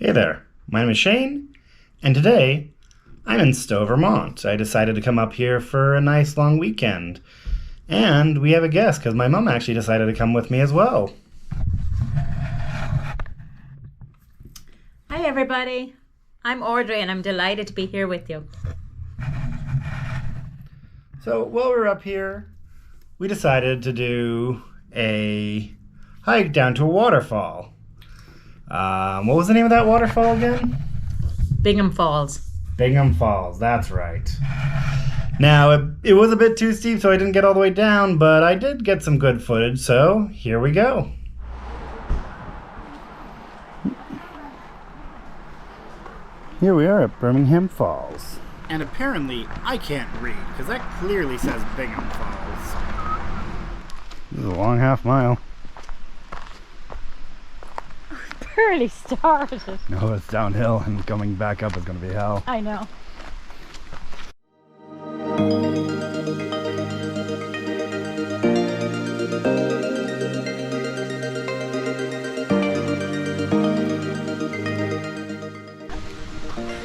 Hey there, my name is Shane, and today I'm in Stowe, Vermont. I decided to come up here for a nice long weekend. And we have a guest, because my mom actually decided to come with me as well. Hi everybody, I'm Audrey and I'm delighted to be here with you. So while we're up here, we decided to do a hike down to a waterfall. What was the name of that waterfall again? Bingham Falls. Bingham Falls, that's right. Now, it was a bit too steep, so I didn't get all the way down, but I did get some good footage, so here we go. Here we are at Birmingham Falls. And apparently, I can't read, because that clearly says Bingham Falls. This is a long half mile. Barely started. No, it's downhill, and coming back up is going to be hell. I know.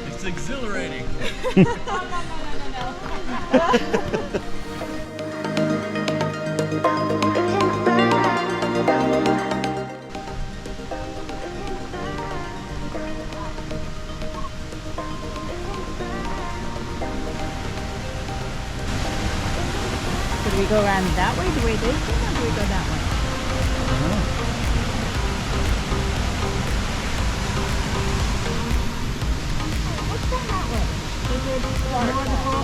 It's exhilarating. No. Do we go around that way, the way they came, or do we go that way? What's going that way?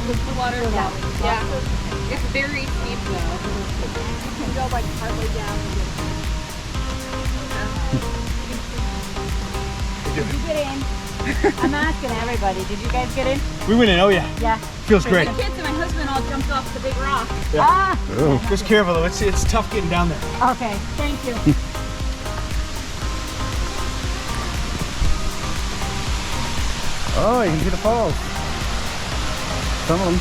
The waterfall. Yeah. It's very steep though. You can go like partway down and Did you get in? I'm asking everybody. Did you guys get in? We went in, oh yeah. Yeah. Feels great. The kids and my husband all jumped off the big rock. Yeah. Ah! Oh. Just careful though, it's tough getting down there. Okay, thank you. Oh, you can see the falls. Some of them.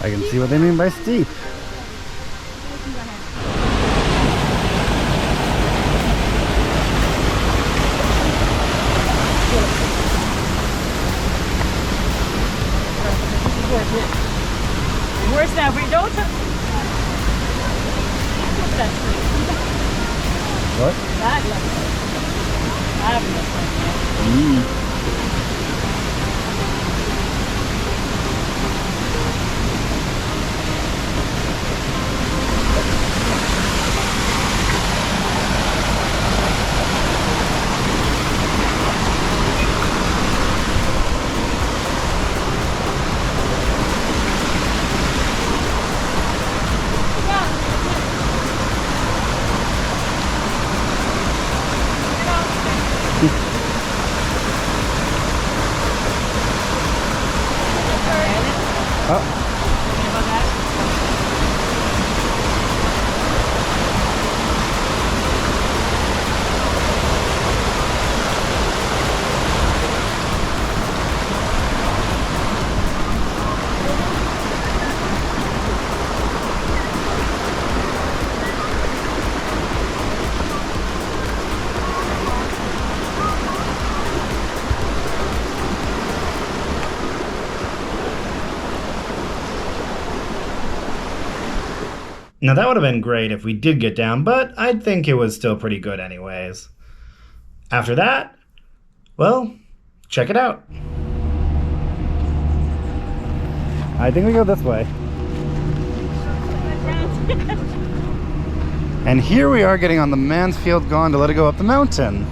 I can see what they mean by steep. Where's that? We don't. That's What? that looks. I haven't looked like that. Now that would have been great if we did get down, but I think it was still pretty good anyways. After that, well, check it out. I think we go this way. And here we are getting on the Mansfield gondola to go up the mountain.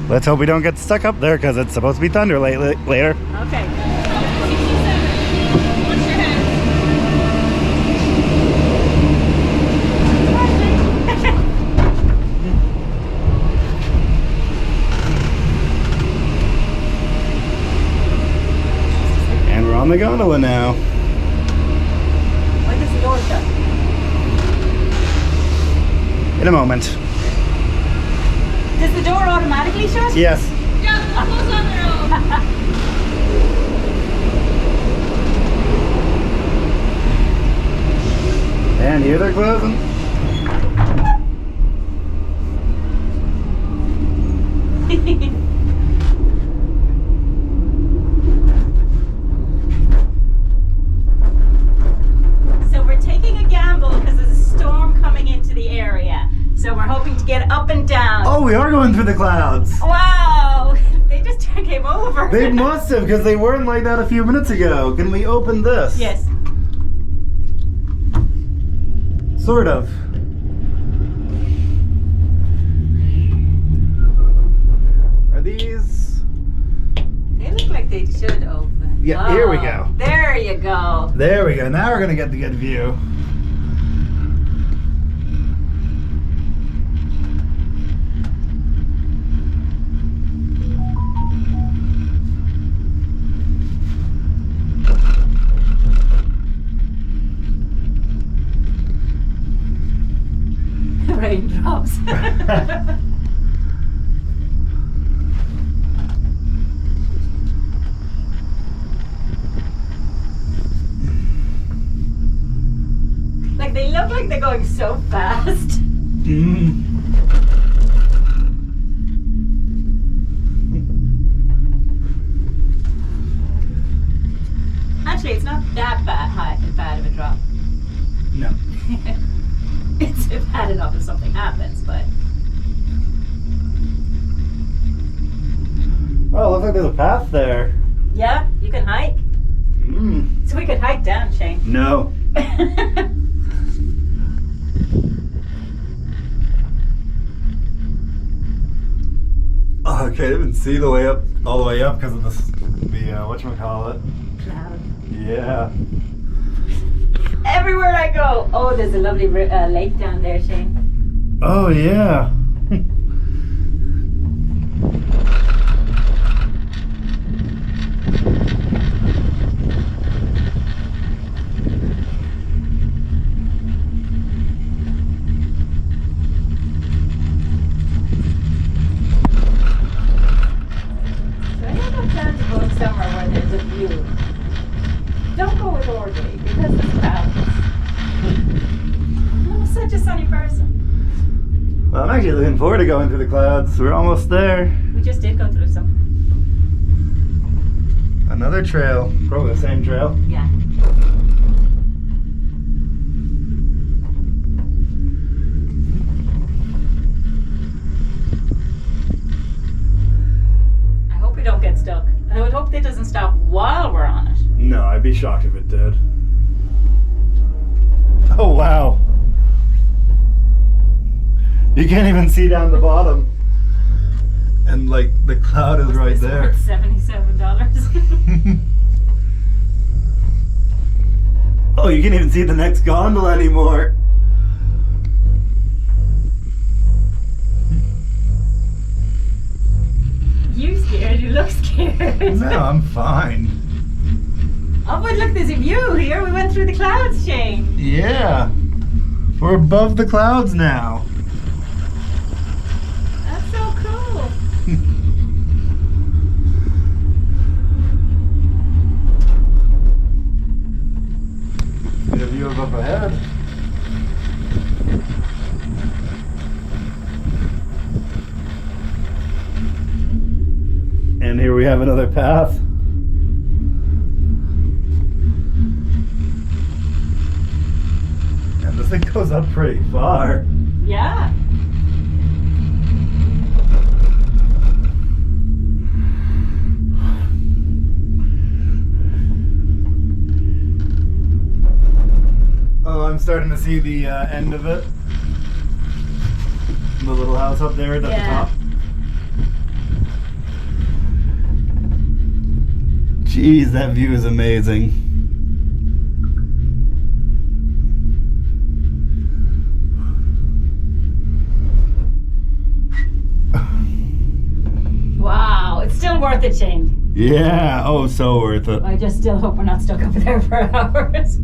Let's hope we don't get stuck up there because it's supposed to be thunder later. Okay. And we're on the gondola now. When does the door shut? In a moment. Does the door automatically shut? Yes. Yeah, the close on their own. And here they're closing. So we're taking a gamble because there's a storm coming into the area. So we're hoping to get up and down. Oh, we are going through the clouds. Wow! They just came over. They must have, because they weren't like that a few minutes ago. Can we open this? Yes. Sort of. Are these? They look like they should open. Yeah, here we go. There you go. There we go. Now we're gonna get the good view. Raindrops. Like they look like they're going so fast. Actually, it's not that bad of a drop. No. It's bad enough if something happens, but Oh, looks like there's a path there. yeah, you can hike. So we could hike down, Shane. No. Oh, okay, I didn't see the way up, all the way up because of the whatchamacallit. Cloud. Yeah. Everywhere I go, oh, there's a lovely lake down there, Shane. Oh, yeah. So I have a plan to go somewhere where there's a view. Don't go with Orgy because it's clouds. I'm such a sunny person. Well, I'm actually looking forward to going through the clouds. We're almost there. We just did go through some. Another trail. Probably the same trail. Yeah. I hope we don't get stuck. I would hope it doesn't stop while we're on it. No, I'd be shocked if it did. Oh, wow. You can't even see down the bottom. And, like, the cloud is right It's there. worth $77. Oh, you can't even see the next gondola anymore. You scared? You look scared. No, I'm fine. Oh, but look, there's a view here. We went through the clouds, Shane. Yeah. We're above the clouds now. That's so cool. Get a view of up ahead. And here we have another path. And this thing goes up pretty far. Yeah. Oh, I'm starting to see the end of it. The little house up there at the Yeah. top. Jeez, that view is amazing. Wow, it's still worth it, Shane. Yeah, oh, so worth it. I just still hope we're not stuck up there for hours.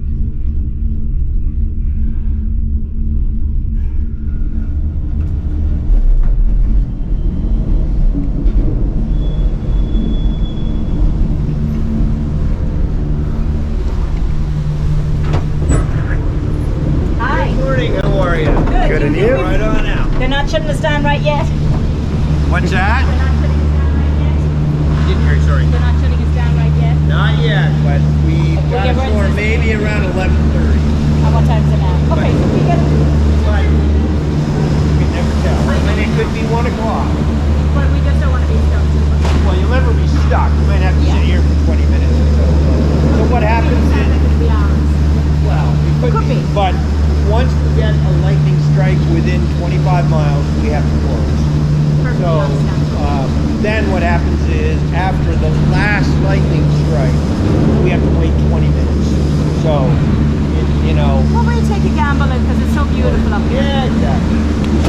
What's that? They're not shutting us down right yet? Didn't hear, sorry. They're not shutting us down right yet? Not yet, but we got get a ready store to- maybe around 11:30. How what time is it now? Okay, so we get, But you can never tell. And it could be 1 o'clock. but we just don't want to be stuck too much. Well, you'll never be stuck. You might have to sit here for 20 minutes or so. So what happens is, That could be ours. well, it Could be. but once we get a lightning strike within 25 miles, we have to close. Perfectly So understandable. then what happens is, after the last lightning strike, we have to wait 20 minutes. So, you know. Well, we'll take a gamble because it's so beautiful up here. Yeah, exactly.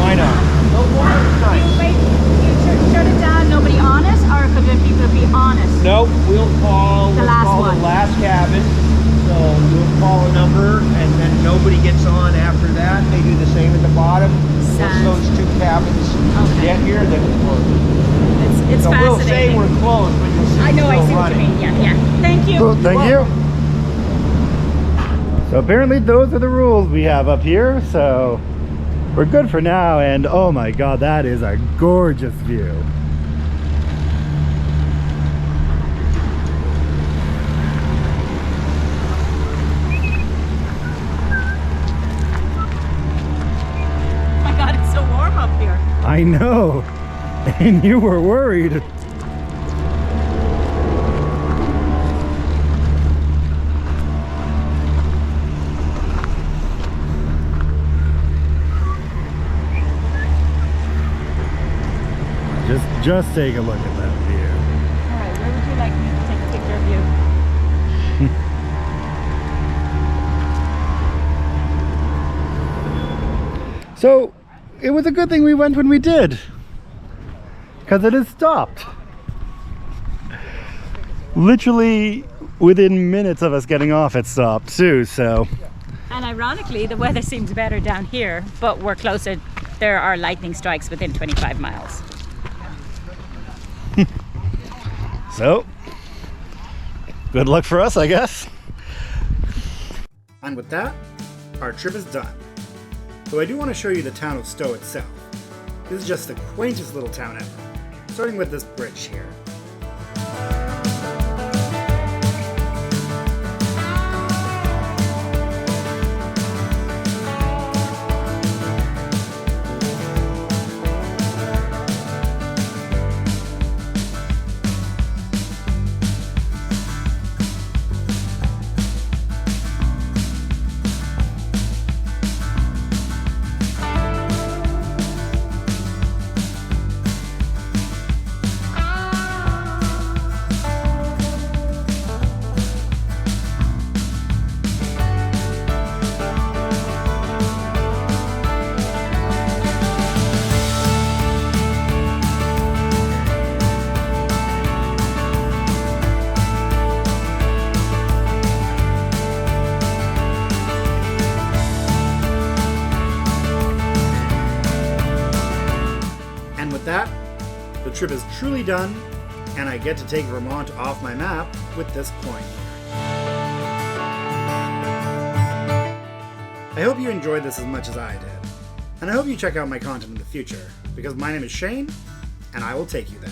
Why not? No water You nice. wait, you shut it down, nobody honest, or could there people be honest? Nope, we'll call The last one. the last cabin. So we'll call a number, and then nobody gets on after that. They do the same at the bottom. Once Sounds- those 2 cabins Okay. get here, then we'll close. It's So we'll say fascinating. we're closed, but you'll see I know, I it's see still what you running. mean. Yeah, yeah. Thank you. Cool, thank you. So apparently those are the rules we have up here, so we're good for now. And oh my god, that is a gorgeous view. Oh my God, it's so warm up here. I know, and you were worried. Just take a look at that view. All right, where would you like me to take a picture of you? So it was a good thing we went when we did, because it has stopped. Literally within minutes of us getting off, it stopped too. So And ironically, the weather seems better down here, but we're closer. There are lightning strikes within 25 miles. So, good luck for us, I guess. And with that, our trip is done. Though I do want to show you the town of Stowe itself. This is just the quaintest little town ever, starting with this bridge here. And with that, the trip is truly done, and I get to take Vermont off my map with this coin. I hope you enjoyed this as much as I did, and I hope you check out my content in the future, because my name is Shane, and I will take you there.